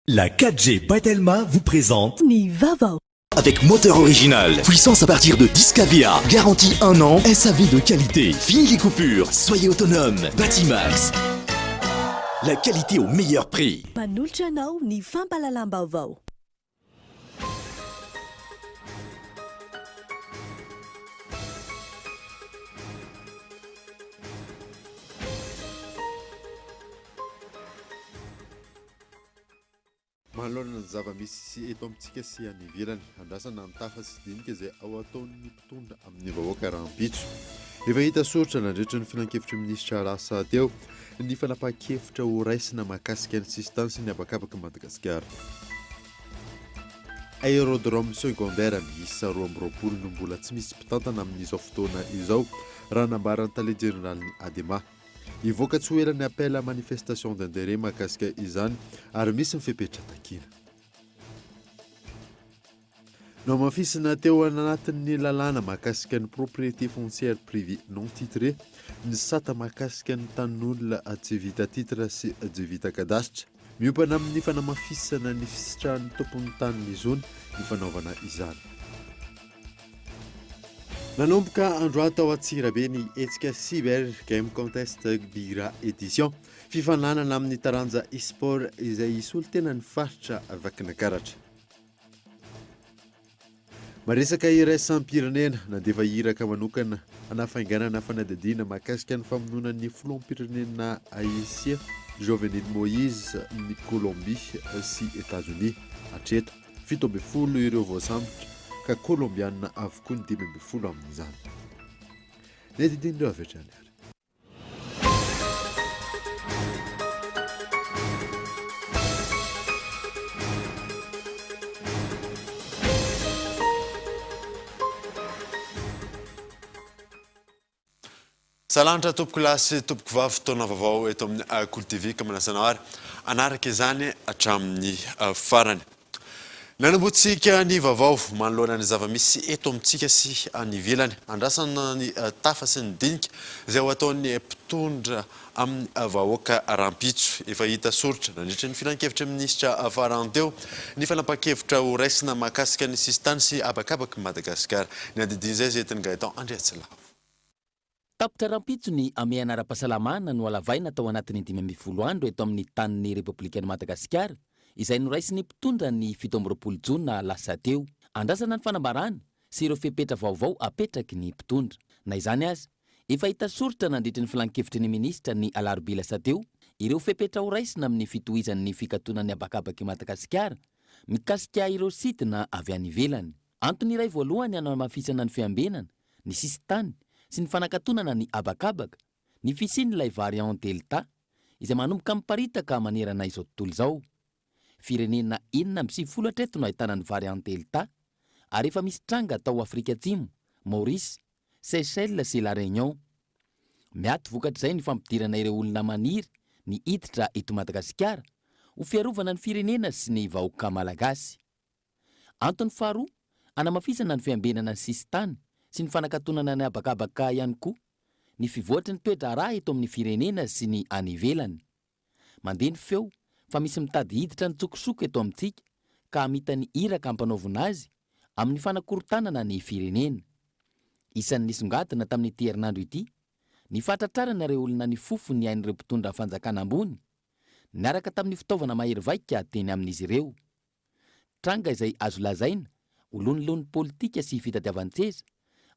La 4G by Telma vous présente Ni Vava. Avec moteur original, puissance à partir de 10 kVA, garantie 1 an, SAV de qualité, fini les coupures, soyez autonome, Batimax. La qualité au meilleur prix. Manolotra anao ny fampalalam-baovao. Manolona ny zava-misy eto amintsika sy any ivelany andrasana ny tafa sy dinika izay ao ataon'ny mpitondra amin'ny vahoaka rahampitso. Efa hita soratra nandritra ny filan-kevitra minisitra lasa teo ny fanapahan-kevitra ho raisina mahakasika ny sistansy ny abakabaka Madagasikara. Aérodrome secondaire miisa 22 no mbola tsy misy mpitantana amin'izao fotoana izao raha nambaran'ny tale jeneraly Adema. Ivoaka tsy ho elan'ny appel à manifestation d'intérêt mahakasika izany ary misy mifepetra takina. No mafisina teo anatin'ny lalàna mahakasika ny propriété foncière privée non titré ny sata mahakasika ny tanin'olona tsy vita titra sy tsy vita kadasitra. Miompana amin'ny fanamafisana ny fisitrahan'ny tompon'ny taniny izony ny fanaovana izany. Nanomboka androany tao Antsirabe ny hetsika cyber game contest bira édition fifananana amin'ny taranja e-sport izay isolo tena ny faritra vakinankaratra. Maresaka iraisam-pirenena nandefa iraka manokana hanafainganana fanadadiana mahakasika ny famononan'ny filoham-pirenena Haïtien Jovenel Moïse ny Colombie sy États-Unis hatreto 17 ireo voasambotra ka Colombiana avokoa ny 12 amin'izany. Nedidindreo avetrany ary. Salantra tompoko lasy tompoko vavy fotoana vaovao eto amin'ny Cool TV ka manasanao ary anaraka izany hatramin'ny farany. Nanamboatsika ny vaovao manoloana ny zava-misy eto amintsika sy any ivelany andrasana ny tafa sy ny dinika izay ho ataon'ny mpitondra amin'ny vahoaka rahampitso. Efa hita soratra nandritra ny filan-kevitra minisitra farany teo ny fanapahan-kevitra ho raisina mahakasika ny sistany sy abakabaka Madagasikara. Ny andidiny izay zay teny Gaëtan Andriatsila. Tapitra rahampitso ny amiana ara-pahasalamana no alavaina tao anatin'ny 12 andro eto amin'ny tanin'ny Republikan'i Madagasikara izay noraisy ny mpitondra ny 17 jona lasa teo. Andrasana ny fanambarana sy ireo fepetra vaovao apetraky ny mpitondra. Na izany azy, efa hita soratra nandritra ny filan-kevitry ny minisitra ny alarobia lasa teo ireo fepetra ho raisina amin'ny fitohizan'ny fikatonan'ny abakabaka Madagasikara mikasika ireo sitina avy any ivelany. Antony iray voalohany hanamafisana ny fiambenana, ny sistany sy ny fanakatonana ny abakabaka, ny fisian'ilay variant delta izay manomboka miparitaka manerana izao tontolo izao. Firenena 9 hatreto no ahitana ny variant delta ary efa misy tranga tao Afrika Atsimo, Maurice, Seychelles sy La Réunion. Miato vokatr'izay ny fampidirana ireo olona maniry ny hiditra eto Madagasikara ho fiarovana ny firenena sy ny vahoaka malagasy. Antony faharoa, hanamafisana ny fiambenana ny sistany sy ny fanakatonana ny abakabaka ihany koa ny fivoatra ny toetra raha eto amin'ny firenena sy ny any ivelany. Mandeha ny feo fa misy mitady hiditra ny tsokosoko eto amintsika ka hamita ny iraka ampanaovina azy amin'ny fanakorontanana ny firenena. Isan'ny nisongadina tamin'ity herinandro ity ny fahatratrarana ireo olona ny fofo ny ain'ireo mpitondra fanjakana ambony niaraka tamin'ny fitaovana mahery vaika teny amin'izy ireo. Tranga izay azo lazaina olonilon'ny politika sy fitadiavan-tseza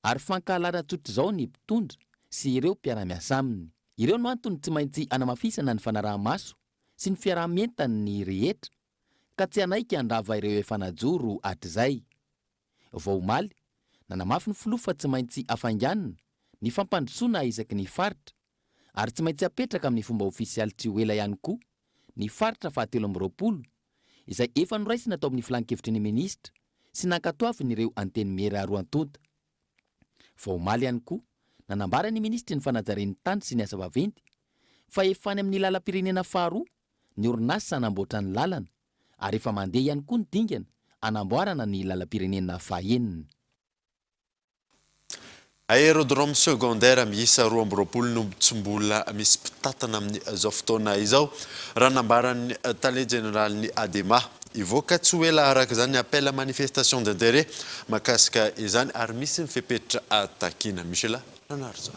ary fankahalana tsotra izao ny mpitondra sy ireo mpiara-miasa aminy. Ireo no antony tsy maintsy hanamafisana ny fanaraha-maso sy ny fiarah-mientany rehetra ka tsy hanaika handrava ireo efa najoro hatr'izay. Vao omaly, nanamafy ny filoha fa tsy maintsy hafainganina ny fampandrosoana isaky ny faritra ary tsy maintsy apetraka amin'ny fomba ofisialy tsy ho ela ihany koa ny faritra 720 izay efa noraisina tao amin'ny filan-kevitry ny minisitra sy nankatoaviny ireo anteny miera roantonta. Vao omaly ihany koa, nanambara ny ministry ny fanajaren'ny tany sy ny asa vaventy fa efa any amin'ny lalam-pirenena faharoa ny orinasa hanamboatra ny lalana ary efa mandeha ihany koa ny dingana hanamboarana ny lalam-pirenena fahaenina. aérodrome secondaire miisa 20 no tsombola misy mpitatana amin'izao fotoana izao raha nambaran'ny tale généralny ADEMA ivoaka tsy ho ela araka izany appel à manifestation d'intérêt makasika izany ary misy mifepetra atakina Michela Nanarzo.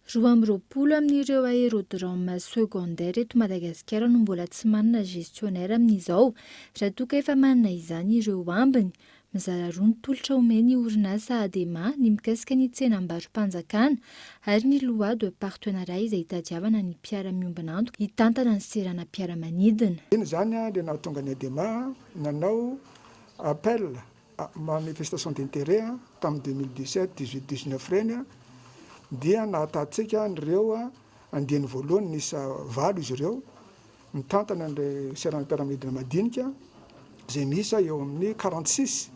20 amin'ireo aérodrome secondaire eto Madagasikara no mbola tsy manana gestionnaire amin'izao raha toa ka efa manana izany ireo ambiny. Mizara roa ny tolotra omeny orinasa ADEMA ny mikasika ny tsenam-barom-panjakana ary ny loi de partenariat izay itadiavana ny mpiara-miombina antoka hitantana ny serana mpiara-manidina. Iny zany le nahatonga ny ADEMA nanao appel à manifestation d'intérêt tamin'ny 2017 18 19 reny dia nahatatsika nireo andiany voalohany nisa 8 izy ireo mitantana ny serana mpiara-manidina madinika zay misa eo amin'ny 46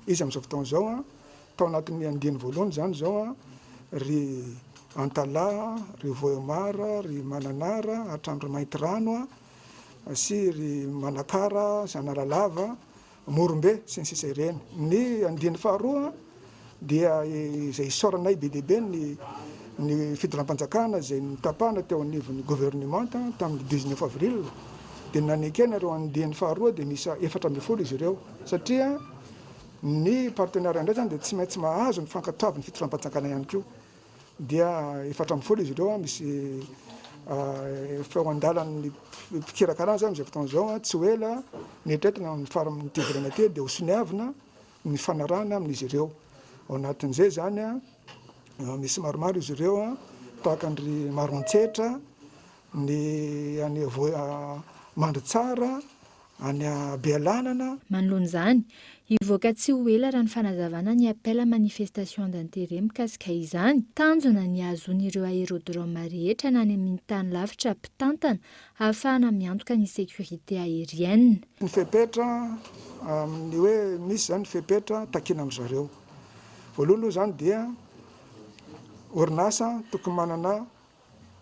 izy amin'izao fotoana zao tao anatin'ny andiany voalohany zany zao ry Antala, ry Voemara, ry Mananara, Hatrandro Maintirano sy ry Manakara, Zanalalava, Morombe sy ny sisa ireny. Ny andiany faharoa dia izay isoranay be deabe ny fidiram-panjakana zay nitapahana teo anivon'ny gouvernement tamin'ny 19 avril dia nanekena ireo andiany faharoa dia misy 4 izy ireo satria ny partenariat indray zany dia tsy maintsy mahazo ny fankatoavin'ny fidiram-panjakana ihany koa dia 4 izy ireo misy feo andalan'ny mpikirakara zany izay fotoana zao tsy ho ela nietretina ny farany tivirana te dia ho soniavina ny fanarana amin'izy ireo ao anatin'izay zany misy maromaro izy ireo tahaka ny Marontsetra ny any Mandritsara any Bealanana. Manoloana izany ivoaka tsy ho ela raha ny fanazavana ny appel à manifestation d'intérêt mikasika izany tanjona ny azon'ireo aérodrome rehetra na any amin'ny tany lavitra mpitantana ahafahana miantoka ny sécurité aérienne. Ny fepetra amin'ny hoe misy zany fepetra takina amin'zareo voalohany zany dia orinasa tokony manana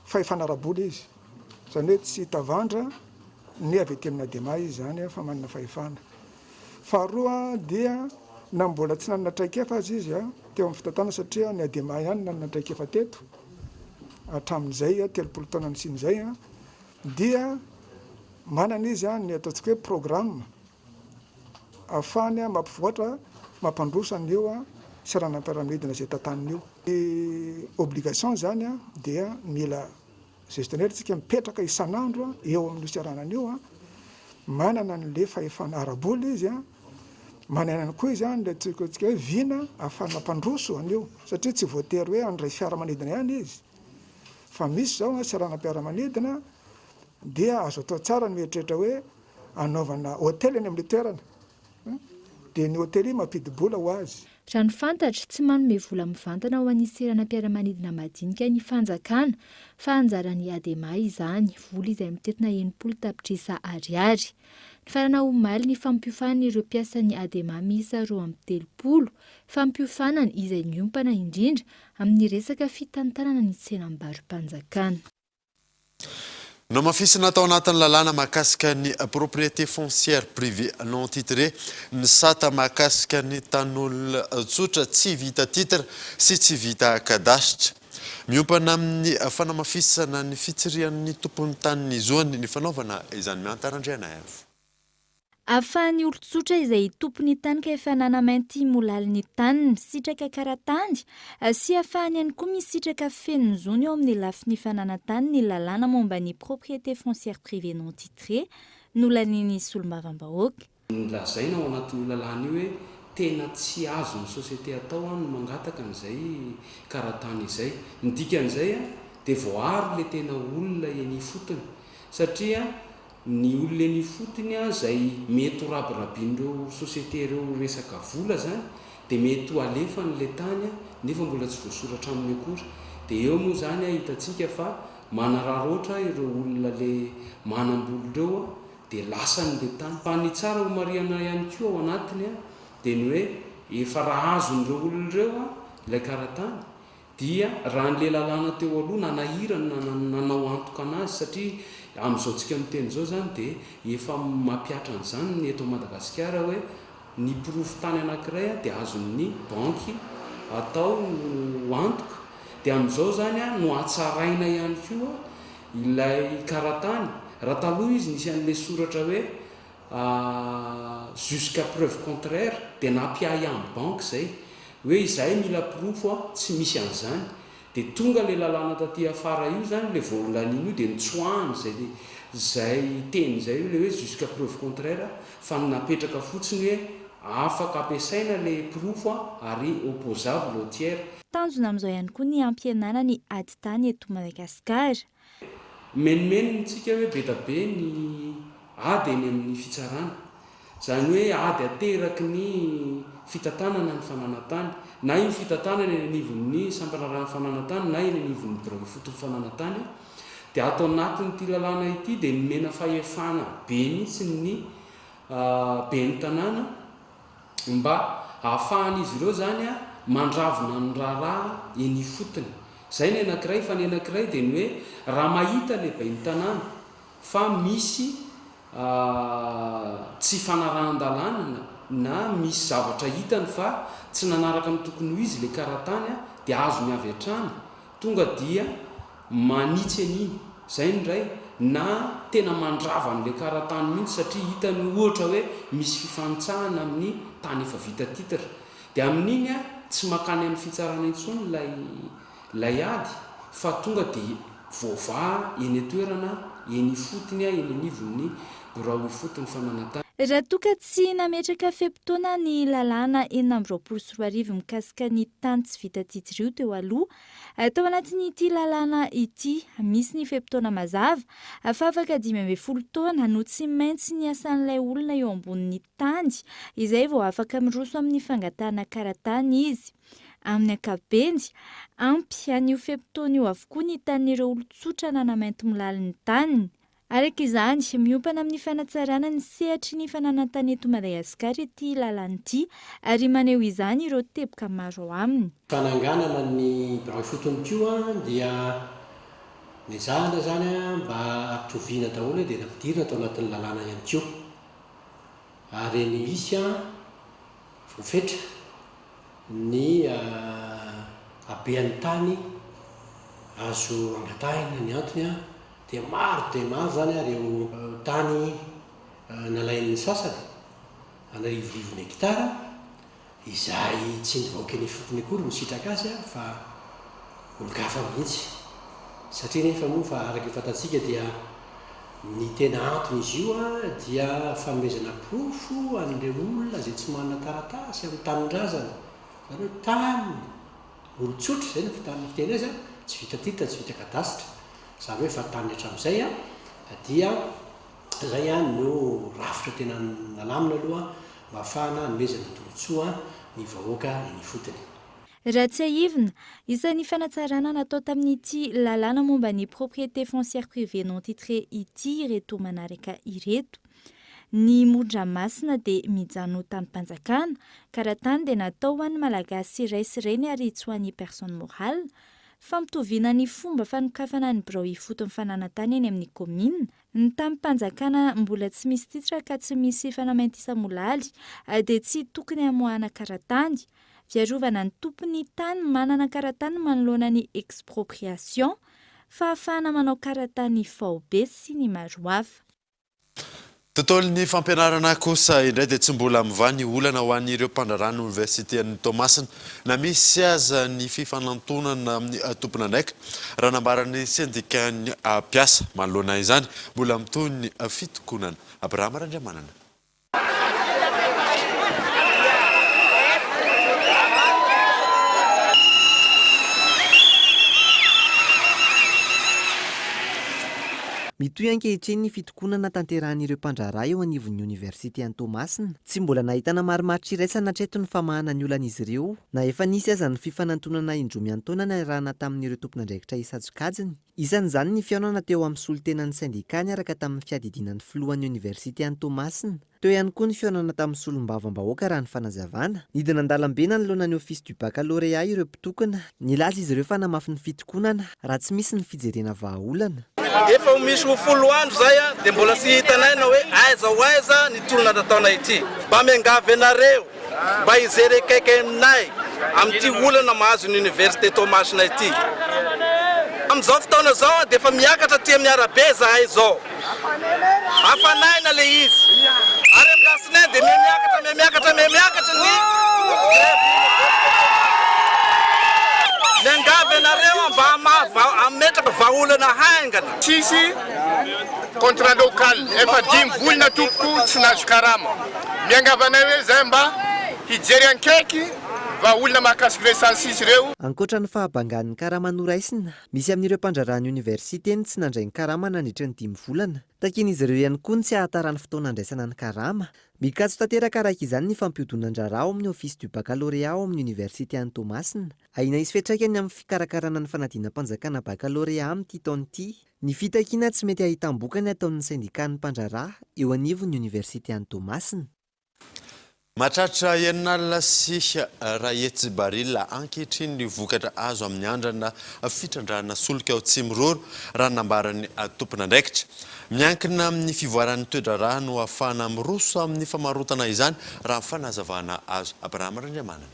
fahefanaraboly izy zany hoe tsy tavandra ny avy ety amin'ny ADEMA izy zany fa manana fahefana. Faharoa dia na mbola tsy nanana traikefa azy izy teo amin'ny fitatana satria ny ADEMA ihany nanana traikefa teto hatramin'izay 30 taona nisin'izay dia manana izy ny ataontsika hoe programme ahafahany mampivoatra mampandrosa an'io serana mpiara-manidina zay tantaniny io. Ny obligation zany dia mila gestionnaire tsika mipetraka isan'andro eo amin'ny seranan'io manana n'le fahefana araboly izy manana koa izy le tsika hoe vina ahafahana mampandroso an'io satria tsy voatery hoe andray fiara-manidina ihany izy fa misy zao serana mpiara-manidina dia azo atao tsara ny mieritreritra hoe anaovana hôtely any amin'ny toerana dia ny hôtely mampidibola ho azy. Raha ny fantatra tsy manome vola mivantana ho an'ny serana mpiara-manidina madinika ny fanjakana fa anjaran'ny ADEMA izany vola izay mitetina 80 tapitrisa ariary. Ny farana omaly ny fampiofanana ireo mpiasan'ny ADEMA miisa 230 fampiofanana izay niompana indrindra amin'ny resaka fitantanana ny tsenam-barom-panjakana. Namafisina tao anatin'ny lalàna makasika ny propriété foncière privée non titré ny sata makasika ny tanolona tsotra tsy vita titre sy tsy vita kadasitra. Miompana amin'ny fanamafisana ny fitsirian'ny tompon'ny taniny zoany ny fanaovana izany miantarandriana avy. Ahafahan'ny olon-tsotra izay tompony tany ka efa nanamainty molalin'ny taniny misitraka karatany sy ahafahany ihany koa misitraka fenony zony eo amin'ny lafin'ny fananantany ny lalàna momba ny propriété foncière privée non titré nolaniny solombavam-bahoaka. Lazaina ao anatin'ny lalàna io hoe tena tsy azo ny société atao no mangataka an'izay karatany izay. Ny dikan'izay dia voary le tena olona eny fotony satria ny olona eny fotony zay mety ho rabirabin'ireo société ireo resaka vola zany dia mety ho alefa n'le tany nefa mbola tsy voasoratra amin'ny akory. Dia eo moa zany hitantsika fa manararoatra ireo olona le manamboly ireo dia lasa n'le tany. Fa ny tsara ho mariana ihany koa ao anatiny dia ny hoe efa raha azon'ireo olona ireo ilay karatany dia raha n'le lalàna teo aloha nanahirana nanao antoka anazy satria amin'izao tsika miteny zao zany dia efa mampiatra an'izany ny eto Madagasikara hoe ny pirofo tany anankiray dia azon'ny banky atao antoka dia amin'izao zany a no atsaraina ihany koa ilay karatany raha taloha izy nisy an'le soratra hoe jusqu'à preuve contraire dia nampiay amin'ny banque zay hoe izahay mila pirofo a tsy misy an'izany dia tonga le lalàna taty afara io zany le voarolan'iny io dia nitsoahany zay teny zay io le hoe jusqu'à preuve contraire fa napetraka fotsiny hoe afaka ampiasaina le pirofo a ary opposable au tiers. Tanjona amin'izao ihany koa ny ampihenana ny ady tany eto Madagasikara. Menimeniny tsika hoe be da be ny ady eny amin'ny fitsarana zany hoe ady ateraky ny fitantanana ny fananantany na iny fitantanana eny anivon'ny sampanarahany fananantany na eny anivon'ny birao foton'ny fananantany dia atao anatin'ity lalàna ity dia nomena fahefana be mihitsy ny ben'ny tanàna mba ahafahan'izy ireo zany a mandravona ny raharaha eny fotony. Zay ny anankiray fa ny anankiray dia ny hoe raha mahita le ben'ny tanàna fa misy tsy fanarahan-dalàna na misy zavatra hitany fa tsy nanaraka amin'ny tokony ho izy le karatany a dia azo ny avy hatrany tonga dia manitsy an'iny zay ndray na tena mandrava n'le karatany mihitsy satria hitany ohatra hoe misy fifantsahana amin'ny tany efa vita titra dia amin'iny a tsy makany amin'ny fitsarana intsony lay ady fa tonga dia voava eny atoerana eny fotony a eny anivon'ny birao fotony fananantany. Raha toa ka tsy nametraka feim-potoana ny lalàna 420 mikasika ny tany tsy vita titiriho teo aloha tao anatin'ity lalàna ity misy ny feim-potoana mazava fa afaka 12 taona no tsy maintsy ny asan'ilay olona eo ambonin'ny tany izay vao afaka miroso amin'ny fangatahana karatany izy. Amin'ny ankapobeny ampy an'io feim-potoana io avokoa ny tanin'ireo olon-tsotra nanamainty milaly ny taniny. Araka izany, miompana amin'ny fanatsarana ny sehatry ny fananantany eto Madagasikara ity lalàna ity ary maneho izany ireo teboka maro aminy. Fananganana ny birao fotony koa dia mizahana zany mba ampitoviana daholo dia nampidirina tao anatin'ny lalàna ihany koa. Ary ny isy voafetra ny habean'ny tany azo angatahina ny antony dia maro zany ireo tany nalain'ny sasany anarivorivo ny hektara izay tsy nivaoka ny fotony akory misitraka azy fa olo-gafa mihitsy satria nefa moa fa araka fantatsika dia ny tena antony izy io dia fanomezana pirofo an'ireo olona zay tsy manana taratasy amin'ny tanin-drazana zany hoe tany olo-tsotra zay ny fiteny azy tsy vita tita tsy vita kadasitra zany hoe fa tany hatramin'izay dia zay no rafitra tena nalamina aloha mba ahafahana nomezana tombontsoa ny vahoaka eny fotony. Raha tsy aivina, isan'ny fanatsarana natao tamin'ity lalàna momba ny propriété foncière privée non titrée ity ireto manaraka ireto. Ny Modramasina dia mijano tanim-panjakana, karatany dia natao ho an'ny malagasy iraisireny ary tsy ho an'ny personne morale. Fampitoviana ny fomba fanokafana ny birao fotony fananantany eny amin'ny komina. Ny tanim-panjakana mbola tsy misy titra ka tsy misy fanamaintisa-molaly dia tsy tokony hamoahana karatany. Fiarovana ny tompony tany manana karatany manoloana ny expropriation fa ahafahana manao karatany faobe sy ny maro hafa. Tontolon'ny fampianarana kosa indray dia tsy mbola mivany olana ho an'ireo mpandrarana Universitén'ny Toamasina na misy aza ny fifanantonana amin'ny tompona andraika raha nambaran'ny syndicat-ny mpiasa manoloana izany mbola mitohy ny fitokonana. Abrahama Randriamanana. Mitohy ankehitriny ny fitokonana tanterahan'ireo mpandraraha eo anivon'ny Universitén'ny Toamasina. Tsy mbola nahitana marimaritra iraisana hatreto ny famahana ny olana izy ireo na efa nisy aza ny fifanantonana indromiantaonana arahana tamin'ireo tompon'andraikitra isadokajiny. Isan'izany ny fihaonana teo amin'ny solotenan'ny syndikany araka tamin'ny fiadidinan'ny filohan'ny Universitén'ny Toamasina. Teo ihany koa ny fihaonana tamin'ny solombavam-bahoaka raha ny fanazavana. Nidina an-dalambe nanoloana ny office du baccalauréat ireo mpitokana. Nilaza izy ireo fa namafy ny fitokonana raha tsy misy ny fijerena vahaolana. Efa misy ho 10 andro zay dia mbola tsy hitanay na hoe aiza ny tolona nataonay ity. Mba miangavy anareo mba hijery kaiky aminay amin'ity olana mahazo ny université Tomasina ity. Amin'izao fotoana zao dia efa miakatra tia miarabe zahay zao. Hafanaina le izy. Ary amin'ny lasinainy dia miamiakatra ny Nengave nareo mba ametraka vaolana haingana. Tsisy contrat local efa 5 volana tompoko tsy nazo karama. Miangavana hoe zay mba hijery ankaiky vaolana mahakasiky resansisy reo. Ankoatra ny fahabangan'ny karama noraisina, misy amin'ireo mpandrarany université ny tsy nandray ny karama nandritra ny 5 volana. Takin'izy ireo ihany koa ny tsy ahatarany fotoana andraisana ny karama. Mikatso tanteraka araka izany ny fampihodonandrara ao amin'ny office du baccalauréat ao amin'ny université An'ny Tomasina. Aina isy fiantraikany amin'ny fikarakarana ny fanadina-panjakana baccalauréat amin'ity taona ity. Ny fitakiana tsy mety ahitam-bokany ataon'ny syndicat-ny mpandrara eo anivon'ny université An'ny Tomasina. Matratra ianalina sy Rahetsy Barila ankehitriny ny vokatra azo amin'ny andrana fitrandrana solika ao Tsimororo raha nambaran'ny tompon'andraikitra. Miankina amin'ny fivoaran'ny toedrarà no ahafahana miroso amin'ny famarotana izany raha fanazavana azo. Abraham Randriamanana.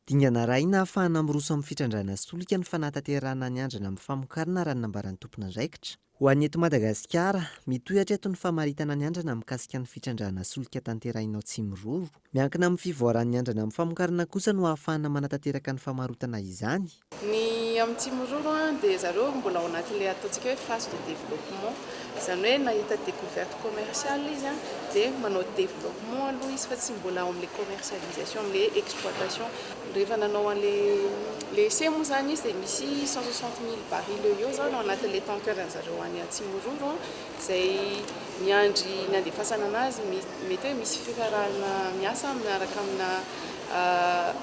Dingana raina ahafahana miroso amin'ny fitrandrana solika ny fanatanterahana ny andrana amin'ny famokarana raha nambaran'ny tompon'andraikitra. Ho an'ny eto Madagasikara, mitohatra eto ny famaritana ny andrana mikasika ny fitrandrana solika tanterahinao Tsimororo. Miankina amin'ny fivoaran'ny andrana amin'ny famokarana kosa no ahafahana manatanteraka ny famarotana izany. Ny amin'ny Tsimororo dia zareo mbola ao anatin'ilay ataontsika hoe phase de développement. Izany hoe nahita découverte commerciale izy dia manao développement aloha izy fa tsy mbola ao amin'ilay commercialisation, amin'ilay exploitation. Rehefa nanao an'ilay semo zany izy dia misy 160 000 barils eo zany ao anatin'ilay tanker zareo any Tsimororo izay miandry ny andefasana anazy mety hoe misy fikarahana miasa miaraka amina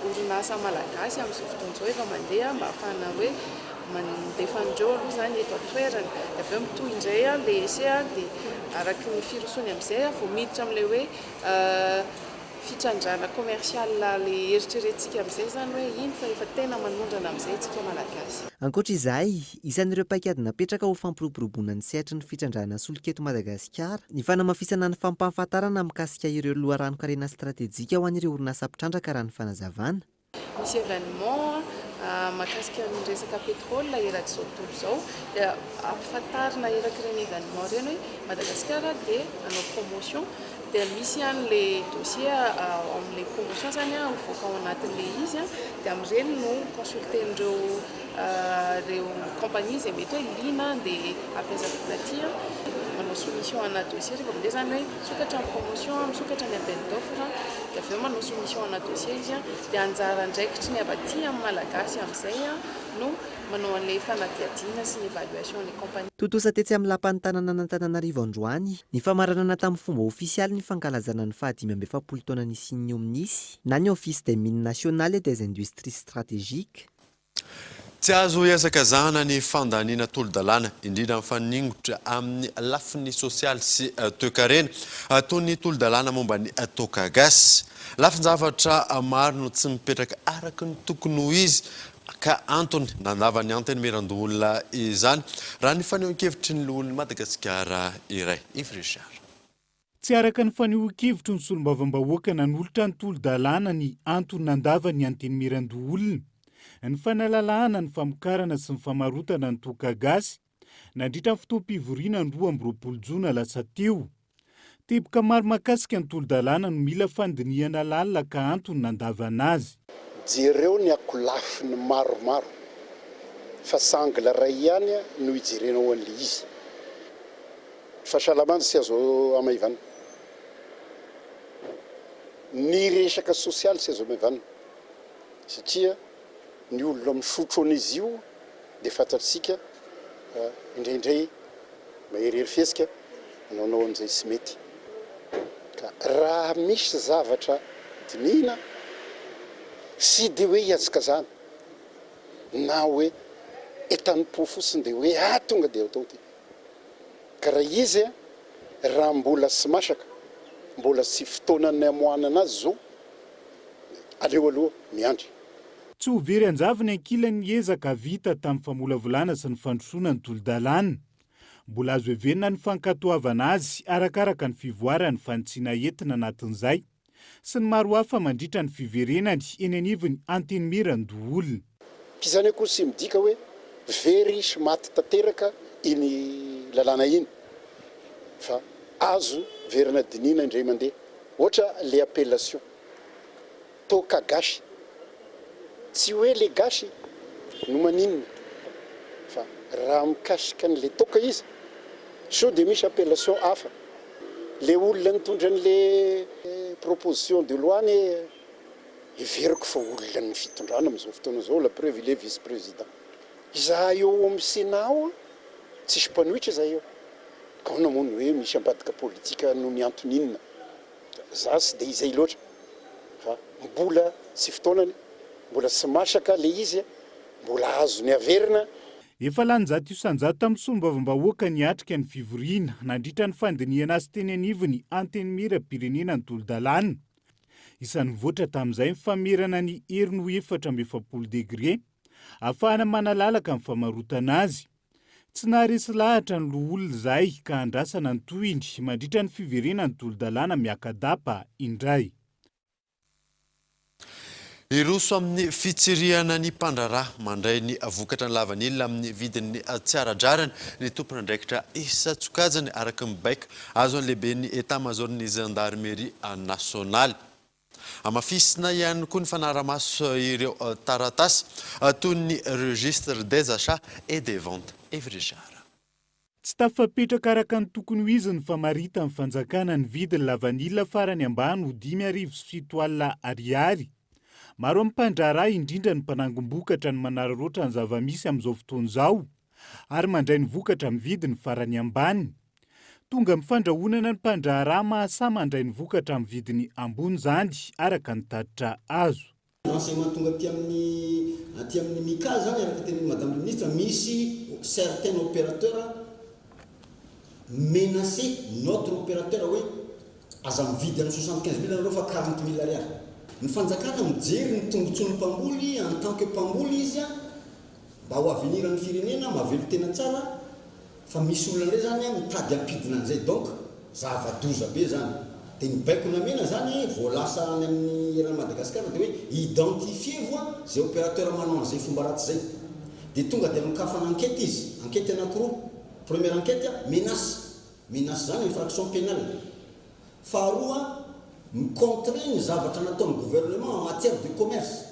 orinasa malagasy amin'izao fotoana izao efa mandeha mba ahafahana hoe mandefandreo aloha zany eto an-toerana. Avy eo mitohy indray le essai dia araky ny firosony amin'izay vao miditra amin'ilay hoe fitrandrana commercial le eritreretintsika amin'izay zany hoe iny fa efa tena manondrana amin'izay tsika malagasy. Ankoatra izay, isan'ireo paikady napetraka ho fampiroboroboana ny sehatry ny fitrandrana solika eto Madagasikara, ny fanamafisana ny fampahafantarana mikasika ireo loharano-karena stratejika ho an'ireo orinasa mpitrandraka raha ny fanazavana. Misy événement mahakasika ny resaka pétrole erak'izao tontolo izao dia ampafantarina eraky ireny événement ireny hoe Madagasikara dia hanao promotion. Dia misy an'ilay dossier amin'ilay promotion zany mivoaka ao anatin'ilay izy dia amin'ireny no consulten'ireo reo compagnie izay mety hoe liana dia ampiasa vola manao soumission ana dossier rehefa amin'ilay zany hoe sokatra ny promotion misokatra ny appel d'offre dia avy eo manao soumission ana dossier izy dia anjara andraikitry ny avaty amin'ny malagasy amin'izay no manao an'ilay fanadihadiana sy ny évaluation les compagnies. Totosa tetsy amin'ny lapan'ny tanàna n'Antananarivo androany, ny famaranana tamin'ny fomba ofisialy ny fankalazana ny 570 taona nisian'ny Omnisy na ny Office des Mines Nationales et des Industries Stratégiques. Tsy azo iazakazahana ny fandaniana tolo-dalàna indrindra mifaningotra amin'ny lafiny sosialy sy toe-karena toy ny tolo-dalàna momba ny toaka gasy. Lafin-javatra maro no tsy mipetraka araka ny tokony ho izy ka antony nandava ny antony meran-dolona izany raha ny fanehoan-kevitry ny lohan'ny Madagasikara iray. Yves Richard. Tsy araka ny fanehoan-kevitry ny solombavam-bahoaka nanolotra ny tolo-dalàna ny antony nandava ny anteny meran-dolona. Ny fanalalahana ny famokarana sy ny famarotana ny toaka gasy nandritra ny fotoam-pivoriana ny 12 Jona lasa teo. Teboka maro makasika ny tolo-dalàna no mila fandiniana lalina ka antony nandava anazy. Jereo ny akolafiny maromaro fa sangla ray ihany no ijerenao an'le izy. Fahasalamana sy azo amaivana. Ny resaka sosialy sy azo amaivana. Satria ny olona misotro an'izy io dia fantatsika indraindray mahery fesika nanao an'izay sy mety. Ka raha misy zavatra dinihina sy dia hoe hiazakazana na hoe etanimpo fotsiny dia hoe tonga dia atao ty. Ka raha izy raha mbola sy masaka, mbola sy fotoanany amohanana azy zao, aleo aloha miandry. Tsy ho very anjavany ankilan'ny ezaka vita tamin'ny famolavolana sy ny fandrosoana ny tolo-dalàna. Mbola azo heverina ny fankatoavana azy arakaraka ny fivoarany fantsiana entina anatin'izay. sy ny maro hafa mandritra ny fiverenany eny anivony Antenimiran-Doolona. Izany hoe koa sy midika hoe very sy maty tanteraka iny lalàna iny fa azo verina dinina indray mandeha ohatra le appellation toka gasy tsy hoe le gasy no maninona fa raha mikasika an'le toka izy so dia misy appellation hafa le olona nitondra an'le proposition de loi ny iveriko fa olona ny fitondrana amin'izao fotoana zao la preuve il est vice-président izaho eo amin'ny Sénat ao tsisy mpanohitra izaho eo ka namono hoe misy ambadika politika no ny antoninina za sy dia izay loatra fa mbola tsy fotoanany mbola tsy masaka le izy mbola azo ny averina. Efa lany zato isan-jato tamin'ny solombavambahoaka niatrika ny fivoriana nandritra ny fandiniana azy teny anivony Antenimira-pirenena ny tolo-dalàna. Isan'ny voatra tamin'izay mifamerana ny heriny ho 4.7 degre ahafahana manalalaka amin'ny famarotana azy. Tsy naharesy lahatra ny loholona izay ka andrasana ny tohindry mandritra ny fiverena ny tolo-dalàna miakadapa indray. Iroso amin'ny fitsiriana ny mpandraraha mandray ny vokatra ny lavanilina amin'ny vidiny tsy ara-drarany ny tompon'andraikitra isa-tsokajany araka mibaiko azo ny lehibe ny état-major-ny gendarmerie nationale. Amafisina ihany koa ny fanaramaso ireo taratasy toy ny registre des achats et des ventes Evrijara. Tsy tafapetraka araka ny tokony ho izy ny famarita amin'ny fanjakana ny vidiny lavanilina farany ambany ho 5.7 ariary. Maro amin'ny mpandraraha indrindra ny mpanangom-bokatra ny manararaotra ny zava-misy amin'izao fotoana izao ary mandray ny vokatra amin'ny vidiny farany ambany. Tonga amin'ny fandrahonana ny mpandraraha mahasa mandray ny vokatra amin'ny vidiny ambony zany araka ny tatitra azo. Renseignement tonga aty amin'ny MICA zany araka teny madame le ministre misy certains opérateurs menacé notre opérateur hoe aza mividy amin'ny 75 000 anareo fa 40 000 ariary. Ny fanjakana mijery ny tombontsoan'ny mpamboly en tant que mpamboly izy mba ho aveniran'ny firenena mavelo tena tsara fa misy olona ndray zany mitady ampidina an'izay donc zava-doza be zany dia ny baikona mena zany voalasa any amin'ny eran'ny Madagasikara dia hoe identifier voa zay opérateur manao an'izay fomba ratsy zay dia tonga dia mikafana enquête izy enquête anankiroa première enquête menace zany infraction pénale faharoa micontre ny zavatra nataon'ny gouvernement en matière de commerce.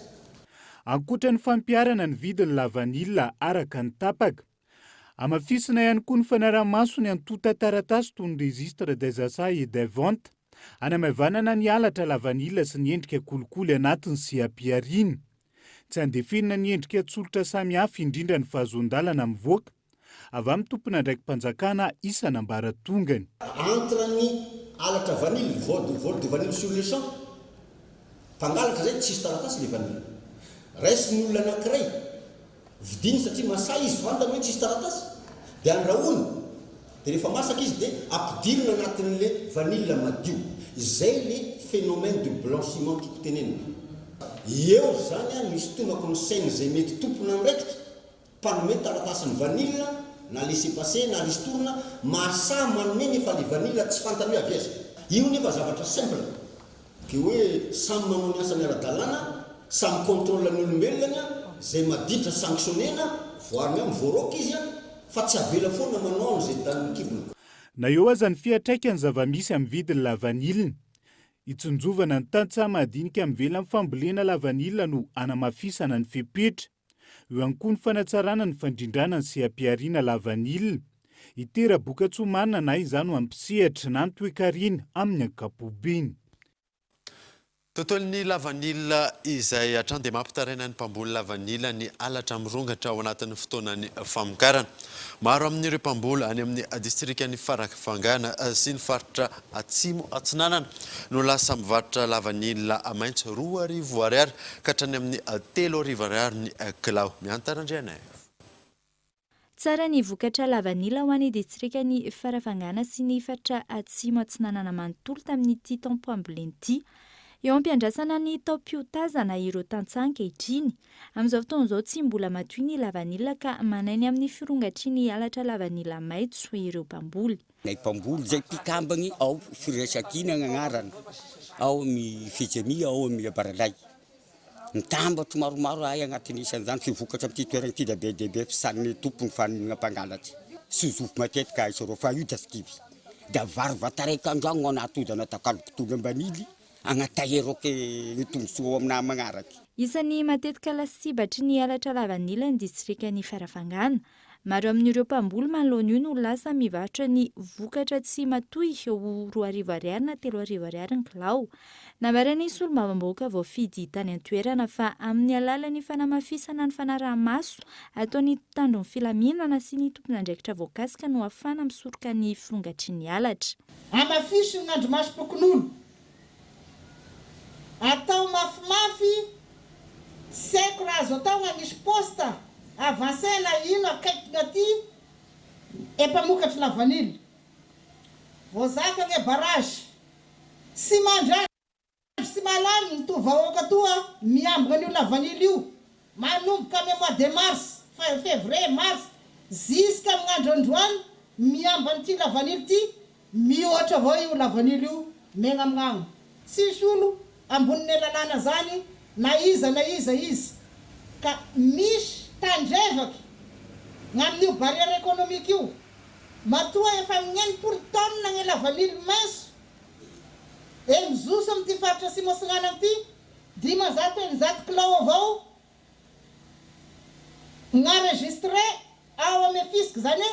Ankoatra ny fampiarana ny vidiny lavanilina araka ny tapaka, amafisina ihany koa ny fanaraha-maso ny antota taratasy toy ny registre des achats et des ventes hanamavanana ny halatra lavanilina sy ny endrika kolikoly anatiny sy ampiarina. Tsy andefinina ny endrika tsolotra samihafa indrindra ny fahazon-dalana mivoaka avy amin'ny tompon'andraiki-mpanjakana isan'ambaratongany. Entre ny alatra vanille, vol de vanille sur le champ. Pangalatra zay tsisy taratasy le vanille. Reste ny olona anankiray vidiny satria masay izy fantany hoe tsisy taratasy dia andrahoiny dia rehefa masaka izy dia ampidirina anatin'le vanille madio. Zay le phénomène de blanchiment tiako tenenina. Eo zany misy tombako ny sainy zay mety tompona andraikitra mpanome taratasy ny vanille na laisser passer na listorina mahasa manome nefa le vanille tsy fantany hoe aviazy. Io nefa zavatra simple ke hoe samy manao ny asany ara-dalàna samy contrôle ny olombelona zay maditra sanctionnena voarina mivoaroka izy fa tsy avela foana manao an'izay taniny kibona. Na eo aza ny fiatraikany zava-misy amin'ny vidiny lavanilina. Itsonjovana ny tantsaha madinika mivela amin'ny fambolena lavanilina no anamafisana ny fepetra. Eo ihany koa ny fanatsarana ny fandrindrana sy ampiarina lavanilina. Itera-boka tsomanina na izany ho ampisehatra na ny toe-karina amin'ny ankapobeny. Tontolon'ny lavanilina izay hatrany dia mampitaraina ny mpamboly lavanilina ny halatra mirongatra ao anatin'ny fotoanany famokarana. Maro amin'ireo mpamboly any amin'ny distrikan'ny Farakafangana sy ny faritra Atsimo Atsinanana no lasa mivarotra lavanilina maitso 2 arivo ariary ka hatrany amin'ny 3 arivo ariary ny kilao. Miantarandrianay. Tsara ny vokatra lavanilina ho an'ny distrikan'ny Farafangana sy ny faritra Atsimo Atsinanana manontolo tamin'ity tampo amboleny ity. Eo ampiandrasana ny taom-piotazana ireo tantsaha ankehitriny. Amin'izao fotoana izao tsy mbola matoy ny lavanilina ka manainy amin'ny firongatry ny halatra lavanilina maitso ireo mpamboly. Ny mpamboly zay mpikambany ao firesakina ny agnarany ao mifijemy ao miabaralay mitambatra maromaro ay agnatin'isan'izany fivokatra amin'ity toerana ity be dehibe fisan'ny tompony fanina mpangalatsy sozofo matetika aisareo fa io dasikivy da varovataraiky andragno anatodana takalokitolo ambanily agnataheroke tombosoa amina magnaraky. Isan'ny matetika lasibatry ny alatra lavanila ny distrikan'ny Farafangana. Maro amin'ireo mpamboly manoloana io no lasa mivarotra ny vokatra tsy matoy eo 2 ariary na 3 ariary ny kilao. Namarana ny solo-mavamboaka voafidy tany an-toerana fa amin'ny alalan'ny fanamafisana ny fanaraha-maso ataon'ny tandron'ny filaminana sy ny tompon'andraikitra voakasika no ahafana misoroka ny fongatry ny alatra. Amafisy ny andro maso pokon'olo. Atao mafimafy saiko raha azo atao agnisy posta avancena ino akaikina aty epamokatry lavanily voazaka gne barage sy mandrany sy malamy ny tovahoaka toa miambina an'io lavanily io manomboka ame mois de mars février mars jusqu'à amin'andro androany miamban'ity lavanily ty mihoatra avao io lavanily io megna amin'agno sisy olo ambonin'ny lalàna zany na iza izy ka misy tandrevaky gn'amin'io barrière économique io matoa efa 9 tonnes gne lavanily maiso e mizoso amin'ity faritra Simosagnana ity 500 kilao avao gn'enregistré ao ame fisc zany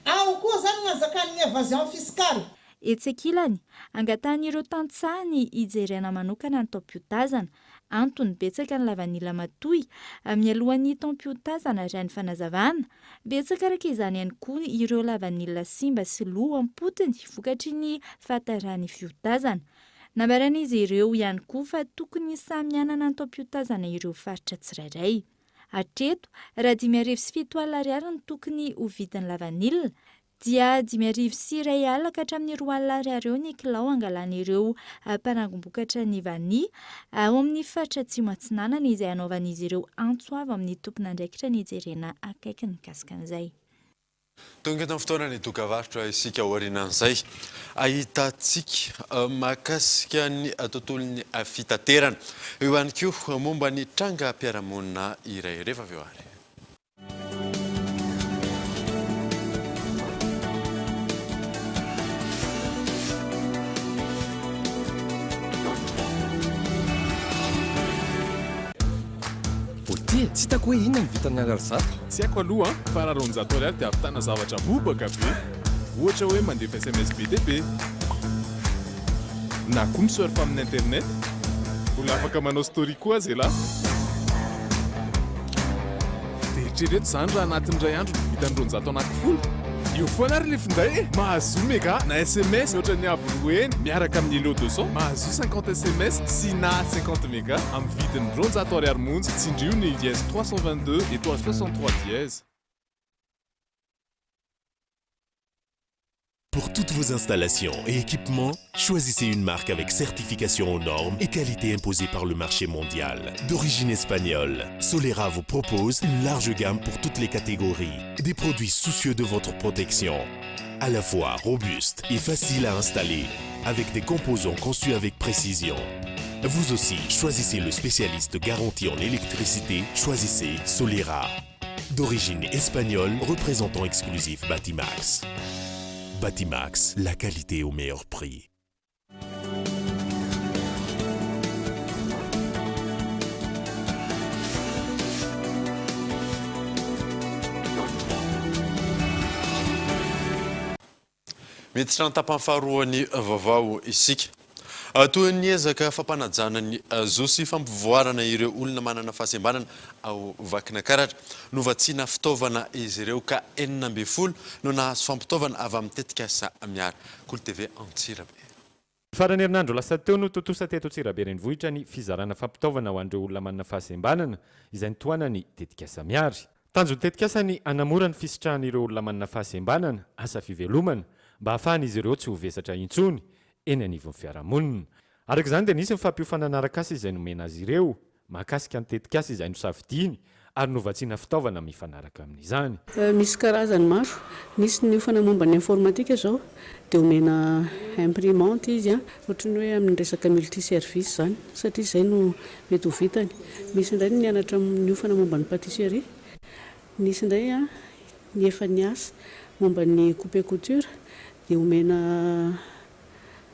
ao koa zany gn'anzakan'ny évasion fiscale. Etsekilany angatan'ireo tantsahany ijerena manokana ny taom-piotazana antony betsaka ny lavanila matoy mialohan'ny taom-piotazana ary ny fanazavana betsaka araka izany ihany koa ireo lavanila simba sy lo ampotony vokatry ny fahatarany fiotazana. Namaran'izy ireo ihany koa fa tokony samy anana ny taom-piotazana ireo faritra tsirairay. Hatreto raha 5.7 ariary ny tokony ho vidin'ny lavanila dia 5.2 alina ka hatramin'ny 2 ariary eo ny kilao angalan'ireo mpanangom-bokatra ny vany ao amin'ny faritra Atsimo Atsinanana izay anaovan'izy ireo antsoava amin'ny tompon'andraikitra ny jerena akaiky ny kaskan'izay. Tonga eto amin'ny fotoana ny dokavarotra isika aorianan'izay ahitantsika mahakasika ny tontolon'ny fitaterana eo ihany koa momba ny trangam-piarahamonina iray rehefa avy eo ary. Tsy hitako hoe inona ny vitana arazato tsy haiko aloha fa raha 100 ariary dia ahavitana zavatra bobaka be ohatra hoe mandefa SMS be dia be na koa misurfa amin'ny internet olona afaka manao story koa azy lahy dia eritrereto izany raha anatin'iray andro no vitany 100 anaky 10 io foana ary le finday mahazo mega na SMS ohatra ny avoroeny miaraka amin'ny elo 200 mahazo 50 SMS sy na 50 mega amin'ny vidiny 100 ariary monja tsindrio ny dièse 322 étoile 63 dièse. Pour toutes vos installations et équipements, choisissez une marque avec certification aux normes et qualité imposée par le marché mondial. D'origine espagnole, Solera vous propose une large gamme pour toutes les catégories. Des produits soucieux de votre protection, à la fois robustes et faciles à installer, avec des composants conçus avec précision. Vous aussi, choisissez le spécialiste garanti en électricité, choisissez Solera. D'origine espagnole, représentant exclusif Batimax. Batimax, la qualité au meilleur prix. Miditra ny tapany faharoany vaovao isika. Toy ny ezaka fampanajana ny zo sy fampivoarana ireo olona manana fahasembanana ao vakina karatra no vatsiana fitaovana izy ireo ka 12 no nahazo fampitaovana avy amin'ny tetikasa miara. Kolo TV Antsirabe. Farany herinandro lasa teo no totosa teto Antsirabe renivohitra ny fizarana fampitaovana ho an'ireo olona manana fahasembanana izay nitoana ny tetikasa miary. Tanjony tetikasa ny anamora ny fisitrahan'ireo olona manana fahasembanana asa fivelomana mba hahafahan'izy ireo tsy ho vesatra intsony eny anivon'ny fiarahamonina. Araka izany dia nisy ny fampiofanana arak'asa izay nomena azy ireo mahakasika ny tetikasa izay nosafidiany ary novatsiana fitaovana mifanaraka amin'izany. Misy karazany maro. Misy ny ofana momba ny informatika zao dia omena imprimante izy ohatrany hoe amin'ny resaka multiservice zany satria izay no mety ho vitany. Misy indray ny anatra ny ofana momba ny patisserie. Misy indray ny efa niasa momba ny coupe couture dia omena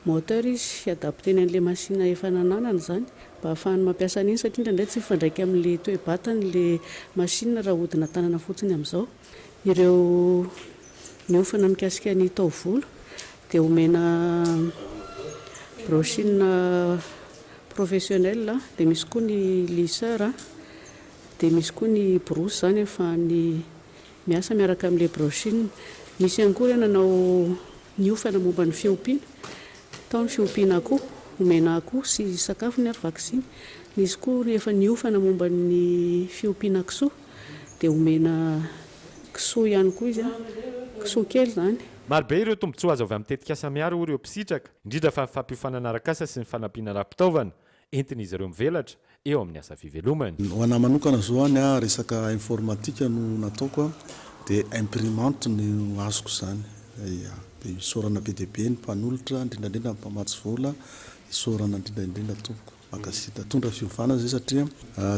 moteur izy adapteny an'ilay machine efa nananany zany mba ahafahany mampiasa an'iny satria indraindray tsy mifandraika amin'ilay toe-batany ilay machine raha hodina tanana fotsiny amin'izao. Ireo ny ofana mikasika ny taovolo dia omena brochine professionnelle dia misy koa ny lisseur dia misy koa ny brousse zany ahafahany miasa miaraka amin'ilay brochine. Misy ihany koa nanao ny ofana momba ny fiompiana tao ny fiompiana akoho omena akoho sy sakafo ny ary vaksiny. Misy koa rehefa ny ofana momba ny fiompiana kisoa dia omena kisoa ihany koa izy kisoa kely zany. Marobe ireo tombontsoa azo avy amin'ny tetikasa miaro ireo mpitsitraka indrindra fa fampiofanana arak'asa sy ny fanampiana raha-pitaovana entin'izy ireo mivelatra eo amin'ny asa fivelomany. Ho anahy manokana zao any resaka informatika no nataoko dia imprimante no azoko zany. Isaorana be dia be ny mpanolotra indrindrandrindra ny mpamatsy vola isaorana indrindrandrindra tompoko makasita tondra fiovana zay satria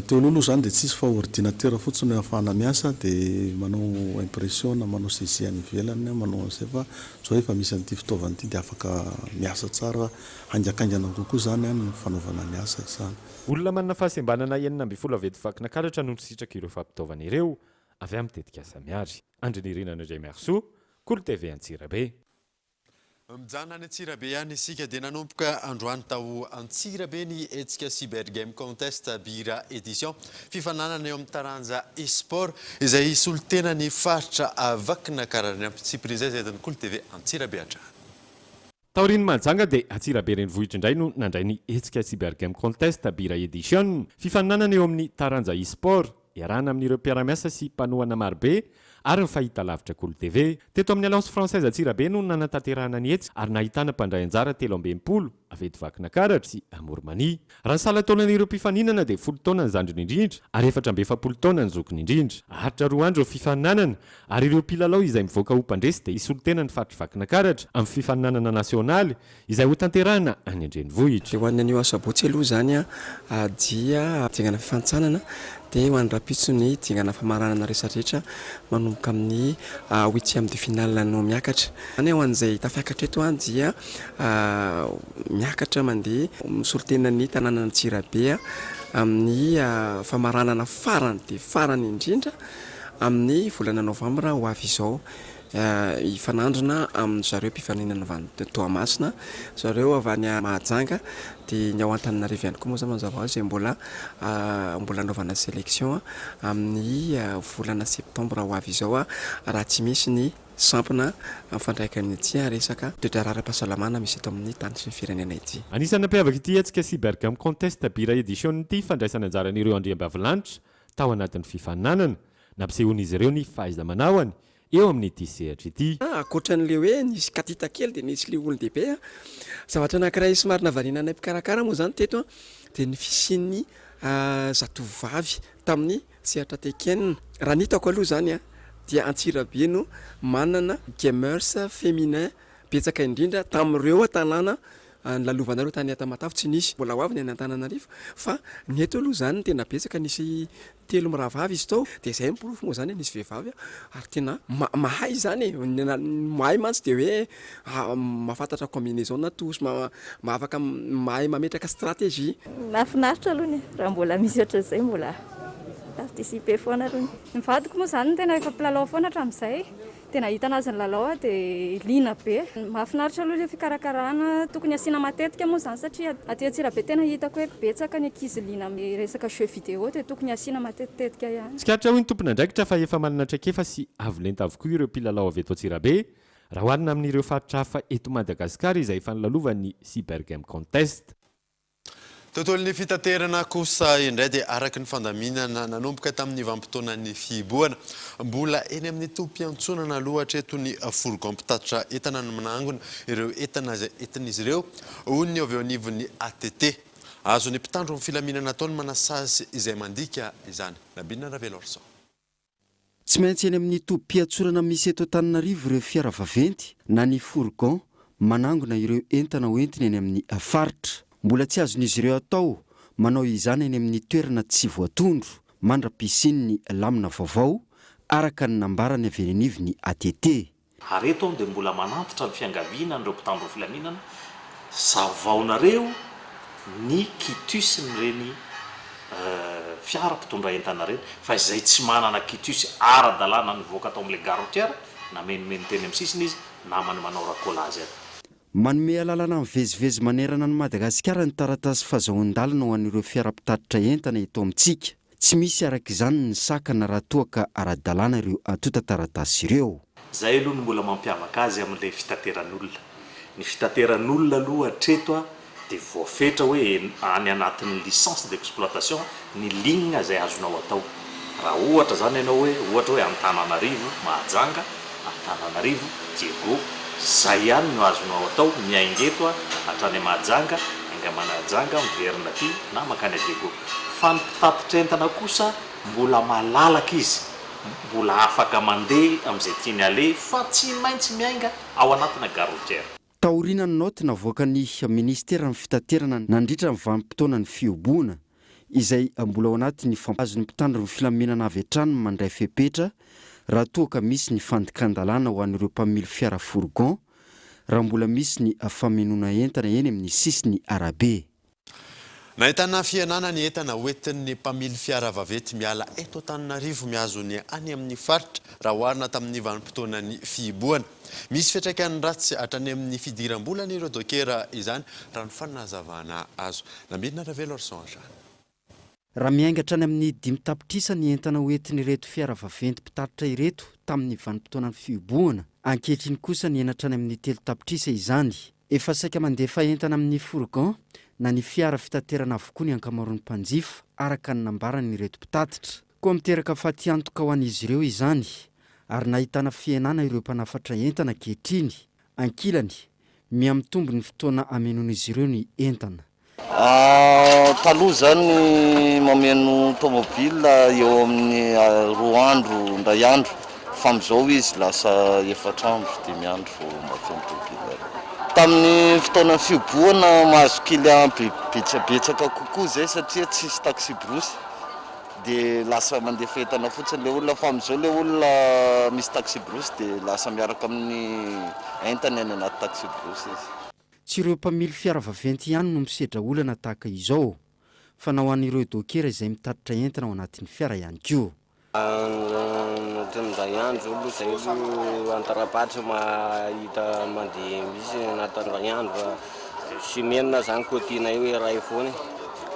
teo aloha zany dia tsisy fa ordinateur fotsiny ahafahana miasa dia manao impression manao CC any ivelany manao an'izay fa zao efa misy an'ity fitaovana ity dia afaka miasa tsara haingakaingana kokoa zany ny fanaovana ny asa izany. Olona manana fahasembanana 12 avy eto Vakinakaratra no nisitraka ireo fampitaovana ireo avy amin'ny tetikasa miary. Andrinirinana André Merso, Cool TV Antsirabe. Mijana any Antsirabe ihany isika dia nanomboka androany tao Antsirabe ny hetsika Cyber Game Contest Bira Edition fifananana eo amin'ny taranja e-sport izay solotena ny faritra Vakinakaratra sy prizay izay ny Cool TV Antsirabe hatrany. Taoriny Manjanga dia Antsirabe renivohitra indray no nandray ny hetsika Cyber Game Contest Bira Edition fifananana eo amin'ny taranja e-sport iarahana amin'ireo mpiara-miasa sy mpanohana marobe ary ny fahita lavitra Cool TV. Teto amin'ny Alliance Française Antsirabe no nanantanterahana ny hetsika ary nahitana mpandray anjara 13 avy eto Vakinakaratra sy Amormania. Raha ny salan-taonan'ireo mpifaninana dia 10 taona ny zandriny indrindra ary 440 taona ny zokiny indrindra. Haritra 2 andro fifaninanana ary ireo mpilalao izay mivoaka ho mpandresy dia isolotena ny faritra Vakinakaratra amin'ny fifaninanana nasionaly izay ho tanterahana any Andrenivohitra. Ho an'ny anio sabotsy aloha zany dia dingana fifantsanana dia ho an'ny rapitso ny dingana famaranana rehetrarehetra manomboka amin'ny 8e de finale no miakatra. Any ho an'izay tafiakatra eto dia miakatra mandeha misolotena ny tanàna Antsirabe amin'ny famaranana farany dia farany indrindra amin'ny volana novambra ho avy izao. Ifanandrina amin'ny zareo mpifaninana avy Toamasina, zareo avy any Mahajanga dia ny ao Antananarivo ihany koa moa zany mazava azy mbola anaovana sélection amin'ny volana septambra ho avy izao raha tsy misy ny sampona fandraikan'ny tia resaka toetra ara-pahasalamana misy eto amin'ny tany sy ny firenena ity. Anisan'ny nampiavaka ity hetsika Cyber Game Contest Bira Edition ity fandraisana anjaran'ireo andriambavilanitra tao anatin'ny fifaninanana nampisehon'izy ireo ny fahaiza-manaony eo amin'ity sehatra ity. Akoatran'ilay hoe nisy katita kely dia nisy le olon-dehibe zavatra anankiray somary navariana anay mpikarakara moa zany teto dia ny fisian'ny zatovavy tamin'ny sehatra tekenina. Raha ny hitako aloha zany dia Antsirabe no manana gamers féminin betsaka indrindra tamin'ireo tanàna nlalovanareo tany Tamatavy tsy nisy mbola ho avy ny any Antananarivo fa ny eto aloha zany tena betsaka nisy 3 mirahavavy izy tao dia izay miporofo moa zany nisy vehivavy ary tena mahay zany mahay mantsy dia hoe mahafantatra combinaison na tosy afaka mahay mametraka stratégie. Mahafinaritra aloha ny raha mbola misy ohatr'izay mbola participer foana aloha. Ny vadiko moa zany tena efa mpilalao foana hatramin'izay tena hita anazy ny lalao dia liana be. Mahafinaritra aloha ilay fikarakarana tokony asiana matetika moa zany satria aty Antsirabe tena hitako hoe betsaka ny ankizy liana amin'ny resaka jeu vidéo dia tokony asiana matetika ihany. Sikatra hoe ny tompona andraikitra fa efa manana traikefa sy avolenta avokoa ireo mpilalao avy eto Antsirabe raha hoarina amin'ireo faritra hafa eto Madagasikara izay efa nilalovan'ny Cyber Game Contest. Tontolon'ny fitaterana kosa indray dia araky ny fandaminana nanomboka tamin'ny vanim-potoanan'ny fiboana mbola eny amin'ny tompiantsonana aloha hatreto ny fourgon mpitatitra entana no manangona ireo entan'izy ireo hoy ny avy ao anivon'ny ATT azony mpitandro amin'ny filaminana taony manasazy izay mandika izany. Nabinina Ravelorson. Tsy maintsy eny amin'ny tobim-piatsorana misy eto Antananarivo ireo fiara vaventy na ny fourgon manangona ireo entana hoentiny eny amin'ny faritra. Mbola tsy azon'izy ireo atao manao izany eny amin'ny toerana tsy voatondro mandra-pisin'ny ny lamina vaovao araka ny nambarany avy eny anivony ATT. Ary eto dia mbola manantitra ny fiangaviana ireo mpitandro filaminana zavaonareo ny kitusy reny fiara mpitondra entana reny fa izay tsy manana kitusy ara-dalàna nivoaka atao amin'ilay gare routière na menomeno teny amin'ny sisiny izy na manao rakolazy ary. Manome alalana mivezivezy manerana ny Madagasikara ny taratasy fahazoan-dalana ho an'ireo fiara-pitatitra entana eto amintsika. Tsy misy araka izany ny sakana raha toa ka ara-dalàna ireo atota taratasy ireo. Zay aloha no mbola mampiavaka azy amin'ilay fitateran'olona. Ny fitateran'olona aloha hatreto dia voafetra hoe any anatin'ny licence d'exploitation ny ligne izay azonao atao. Raha ohatra zany ianao ohatra hoe Antananarivo Mahajanga, Antananarivo Diego, zay ihany no azonao atao miaingeto hatrany Mahajanga, ainga Mahajanga miverina aty na makany Diego. Fa ny mpitatitra entana kosa mbola malalaka izy, mbola afaka mandeha amin'izay tiany aleha fa tsy maintsy miainga ao anatina gare routière. Taoriana ny noty navoaka ny ministera ny fitaterana nandritra ny vanim-potoana ny fioboana izay mbola ao anatin'ny azon'ny mpitandro ny filaminana avy hatrany mandray fepetra raha toa ka misy ny fandikan-dalàna ho an'ireo mpamily fiara fourgon raha mbola misy ny famonona entana eny amin'ny sisiny arabe. Nahitana fianana ny entana hoentin'ny mpamily fiara vaventy miala eto Antananarivo miazony any amin'ny faritra raha oharina tamin'ny vanim-potoana ny fiiboana. Misy fiantraikany ratsy hatrany amin'ny fidiram-bolana ireo dokera izany raha ny fanazavana azo. Nabinina Ravelorson. Raha miaingatra any amin'ny 5 tapitrisa ny entana hoentiny ireto fiara vaventy mpitatitra ireto tamin'ny vanim-potoana ny fiiboana, ankehitriny kosa ny enatra any amin'ny 3 tapitrisa izany. Efa saika mandefa entana amin'ny fourgon na ny fiara fitaterana avokoa ny ankamaroan'ny mpanjifa araka ny nambarany ireto mpitatitra. Koa miteraka faty antoka ho an'izy ireo izany ary nahitana fienana ireo mpanafatra entana ankehitriny. Ankilany miamitombo ny fotoana amenon'izy ireo ny entana. Taloha zany mameno tomobile eo amin'ny 2 andro ndray andro fa amin'izao izy lasa 4 andro 5 andro vao mafeno tomobile. Tamin'ny fotoana fiboana mahazo client betsabetsaka kokoa zay satria tsisy taxi brosy dia lasa mandefa entana fotsiny le olona fa amin'izao le olona misy taxi brosy dia lasa miaraka amin'ny entana any anaty taxi brosy izy. Tsy ireo mpamily fiara vaventy ihany no misedra olana tahaka izao fa na ho an'ireo dokera izay mitatitra entana ao anatin'ny fiara ihany koa. Ndray andro aloha zay io antarapatra mahita mandeha misy anatin'ny andro semaine zany kotiana io ray foana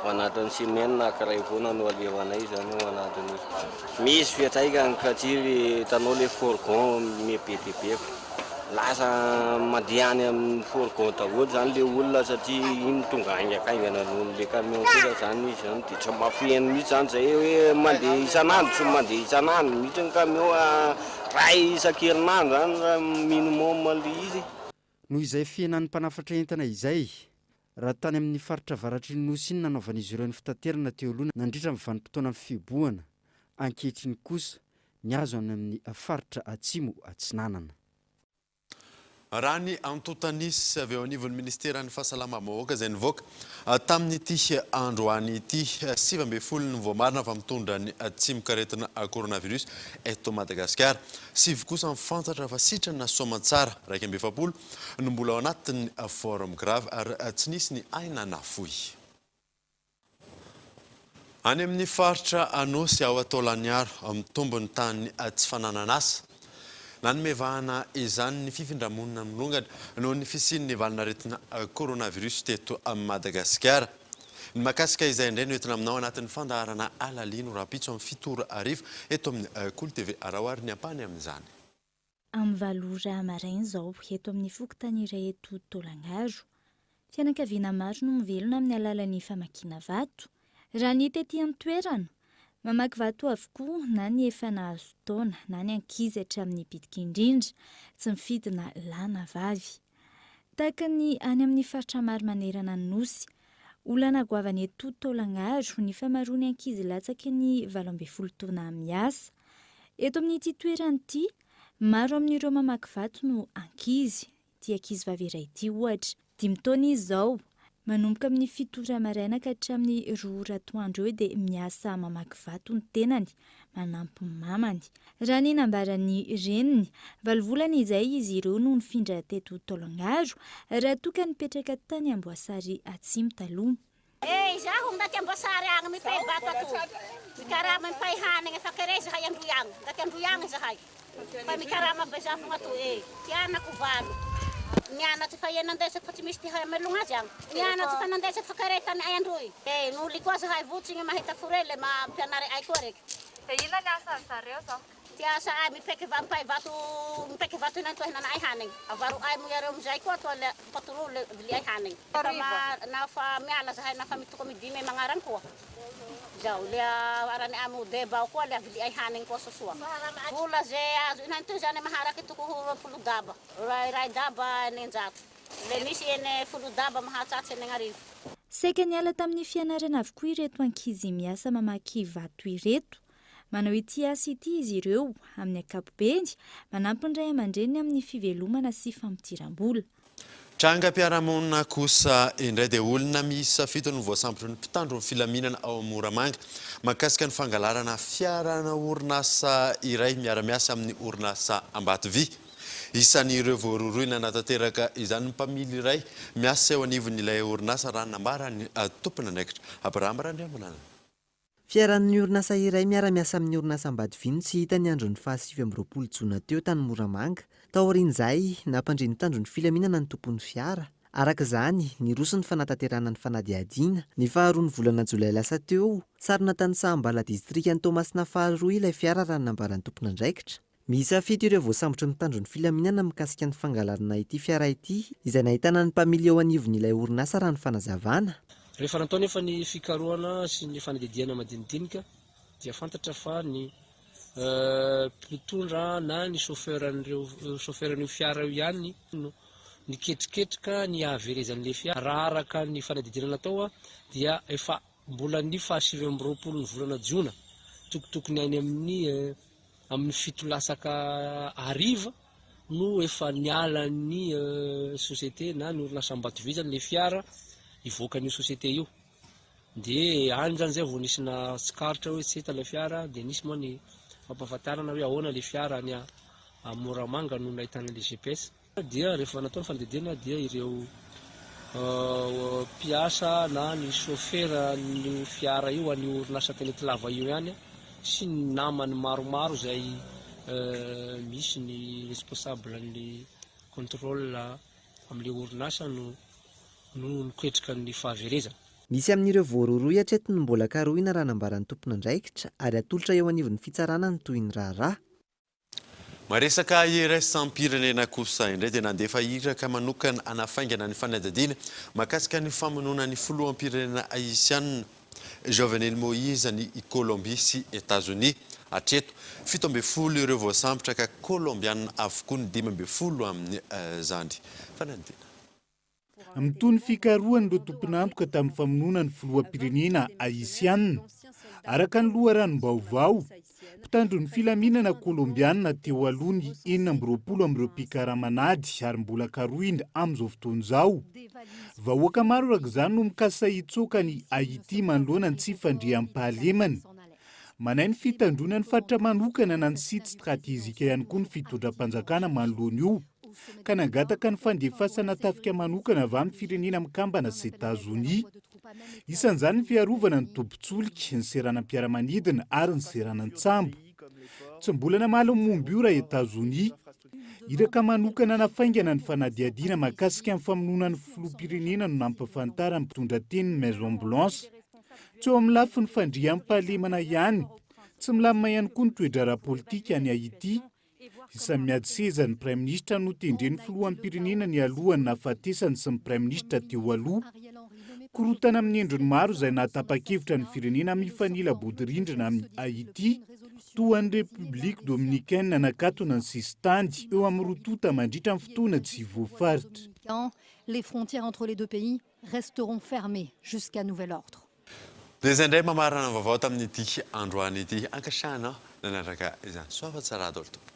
ho anatin'ny semaine ray foana no alevanay zany ho anatin'ny misy fiatraikany katry hitanao le fourgon mebedebe lasa mandeha any amin'ny fourgon daholo zany le olona satria iny tonga aingakaingana nohon'le camion kosa zany izy zany dia tsy mafeno mihitsy zany zay hoe mandeha isan'andro tsy mandeha isan'andro mihitsy ny camion ray isan-kerinandro zany minimum le izy. Noho izay fienan'ny mpanafatra entana izay raha tany amin'ny faritra avaratry ny nosy iny nanaovan'izy ireo ny fitaterana teo aloha nandritra ny vanim-potoana ny fiboana, ankehitriny kosa ny azo any amin'ny faritra atsimo atsinanana. Raha ny antotanisy avy eo anivon'ny ministeran'ny fahasalamam-bahoaka izay nivoaka tamin'ity andro any ity 7 ny voamarina fa mitondra ny tsimok'aretina coronavirus eto Madagasikara. 7 kosa mifantatra fa sitrany na soamantsara 27 no mbola ao anatin'ny forme grave ary tsy nisy ny aina nafoy. Any amin'ny faritra Anosy ao Taolagnaro mitombo ny tany tsy fananan'asa. Nanomevahana izany ny fifindramonina milongany noho ny fisian'ny valinaretina coronavirus teto Madagasikara. Ny makasika izay indray no entina aminao anatin'ny fandaharana alalino rapitso amin'ny 7 arivo eto amin'ny Cool TV arahoary ny ampany amin'izany. Amin'ny 8 maraina izao eto amin'ny fokontany iray eto Taolagnaro. Fianakaviana maro no mivelona amin'ny alalan'ny famakiana vato. Raha ny tetỳ amin'ny toerana mamaky vato avokoa na ny efa nahazo taona na ny ankizy hatramin'ny bitika indrindra tsy mifidy na lahy na vavy. Tahaka ny any amin'ny faritra maro manerana ny nosy olana goavany eto Taolagnaro ny famarony ankizy latsaky ny 12 taona miasa. Eto amin'ity toerana ity, maro amin'ireo mamaky vato no ankizy. Ity ankizy vavy iray ity ohatra 5 taona izy zao, manomboka amin'ny 7 maraina ka hatramin'ny 2 atoandro eo dia miasa mamaky vato ny tenany, manampy ny mamany. Raha ny nambarany reniny, 7 volana izay izy ireo no nifindra teto Taolagnaro, raha toa ka nipetraka tany Amboasary Atsimo taloha. Zaho ndaty Amboasary agny mipay bato ato. Mikarama mipay hanigny fa kere zahay Androiagny. Ndaty Androiagny zahay. Fa mikarama bezafo ato tianako valo. Nianatsy fa nandesaky fa tsy misy tihay melogna azy agny. Nianatsy fa nandesaky fa kere tany ay Androy. Noli koa zahay votsiny mahita forele mampianary ay koa reky. Ina ny asa zareo zao? Tiasa ay mipeky vato inantohinana ay hanigny. Avaro ay mo yareo amizay koa to le patron le vili ay hanigny. Nafa miala zahay nafa mitoko midimy mangaran koa. Zao le arany amo deba koa le vili ay hanigny koa sosoa. Vola ze azo inanto zany maharaky toko 10 daba. Ray daba nenjato. Le misy ene 10 daba mahatsatsy ene ngarivo. Saika niala tamin'ny fianarana avokoa ireto ankizy miasa mamaky vato ireto. Manao ity asa ity izy ireo amin'ny ankapobeny, manampy ny ray aman-dreny amin'ny fivelomana sy famitiram-bola. Trangam-piarahamonina kosa indray dia olona miisa 7 no voasambotra ny mpitandro ny filaminana ao Moramanga mahakasika ny fangalarana fiarana orinasa iray miara-miasa amin'ny orinasa Ambatovy. Isan'ireo voaroroina natateraka izany mpamily iray miasa eo anivon'ilay orinasa raha nambarany tompony andraikitra. Abraham Randriamonana. Fiaran'ny orinasa iray miara-miasa amin'ny orinasa Ambatovy tsy hita ny andron'ny 27 Jona teo tany Moramanga. Taorian'izay nampandre ny tandron'ny filaminana ny tompon'ny fiara. Araka izany, niroso ny fanatanterana ny fanadiadiana. Ny 2 volana Jolay lasa teo, sarina tany Sahambala distrikan'ny Tomasina 2 ilay fiara raha nambaran'ny tompony andraikitra. Miisa 7 ireo voasambotra ny tandron'ny filaminana mikasika ny fangalarana ity fiara ity, izay nahitana ny mpamily eo anivon'ilay orinasa raha ny fanazavana. Rehefa natao nefa ny fikarohana sy ny fanadidiana madinidinika dia fantatra fa ny mpitondra na ny chauffeuran'io fiara io ihany no niketriketrika ny ahaverezan'ilay fiara. Raha araka ny fanadidiana natao dia efa mbola ny 27 ny volana Jiona tokotokony any amin'ny 7 lasaka ariva no efa niala ny société na ny orinasa Ambatovy zany le fiara ivoaka ny société io. Dia any zany zay vao nisy na sikaritra hoe tsy hita le fiara dia nisy moa ny fampahafantarana hoe ahoana le fiara any Moramanga no nahitana le GPS. Dia rehefa natao ny fanadidiana dia ireo mpiasa na ny chauffeur ny fiara io any orinasa Tenety Lava io ihany sy ny namany maromaro zay misy ny responsable ny contrôle amin'le orinasa no niketrika ny fahaverezana. Misy amin'ireo voaroroy hatreto ny mbola karohina raha nambaran'ny tompony andraikitra ary atolotra eo anivon'ny fitsarana ny toy ny raharaha. Maresaka iraisam-pirenena kosa indray dia nandefa iraka manokana anafaingana ny fanadadiana mahakasika ny famonoana ny filoham-pirenena haïtiana Jovenel Moïse ny Colombie sy États-Unis. Hatreto 17 ireo voasambotra ka Colombiana avokoa ny 15 amin'ny zandry fanadadiana. Mitony fikarohany ireo tompony antoka tamin'ny famonoana ny filoham-pirenena haïtiana. Araka ny loharanom-baovao, mpitandro ny filaminana Colombiana teo aloha ny 20 amin'ireo mpikaramanady ary mbola karohina amin'izao fotoana izao. Vahoaka maro araka izany no mikasa hitsoaka ny Haïti manoloana ny tsy fandriam-pahalemana. Manay ny fitandrona ny fatra manokana na ny sity stratezika ihany koa ny fitondram-panjakana manoloana io. Ka nangataka ny fandefasana tafika manokana avy amin'ny firenena mikambana sy États-Unis. Isan'izany ny fiarovana ny tombontsoliky, ny seranam-piaramanidina ary ny seranam-tsambo. Tsy mbola namaly momby io raha États-Unis. Iraka manokana nafaingana ny fanadiadiana mahakasika amin'ny famonoana ny filoham-pirenena no nampahafantara ny mpitondra teny ny Maison Blanche. Tsy eo amin'ny lafy ny fandriam-pahalemana ihany, tsy milamina ihany koa ny toe-draharaha politika any Haïti. Isan'ny miady seza ny Prime Ministre no tendren'ny filoham-pirenena ny alohany nahafatesany sy ny Prime Ministre teo aloha. Korotana amin'ny endriny maro izay nahatapa-kevitra ny firenena mifanila bodirindrina amin'ny Haïti, toa ny République Dominicaine nakatona ny eo amin'ny rotota mandritra ny fotoana tsy voafaritra. Les frontières entre les deux pays resteront fermés jusqu'à nouvel ordre. Dia izay indray mamarana vaovao tamin'ity androany ity ankasiahana nanaraka izany soava tsara daholo tompoko.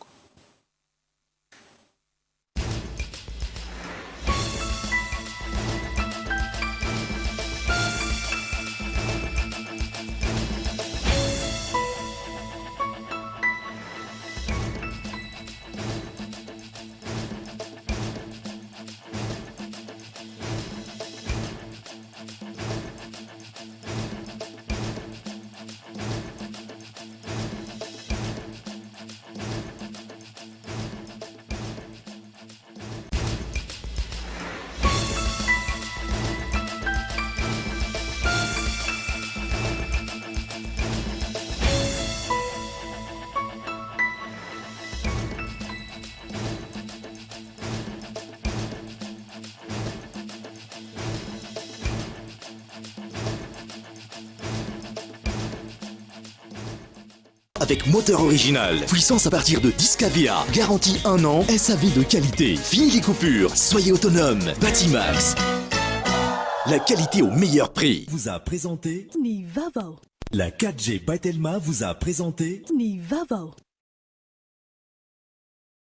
Avec moteur original, puissance à partir de 10 kVA, garantie 1 an, SAV de qualité. Fini les coupures, soyez autonome. Batimax, la qualité au meilleur prix. Vous a présenté Ni Vavo. La 4G by Telma vous a présenté Ni Vavo.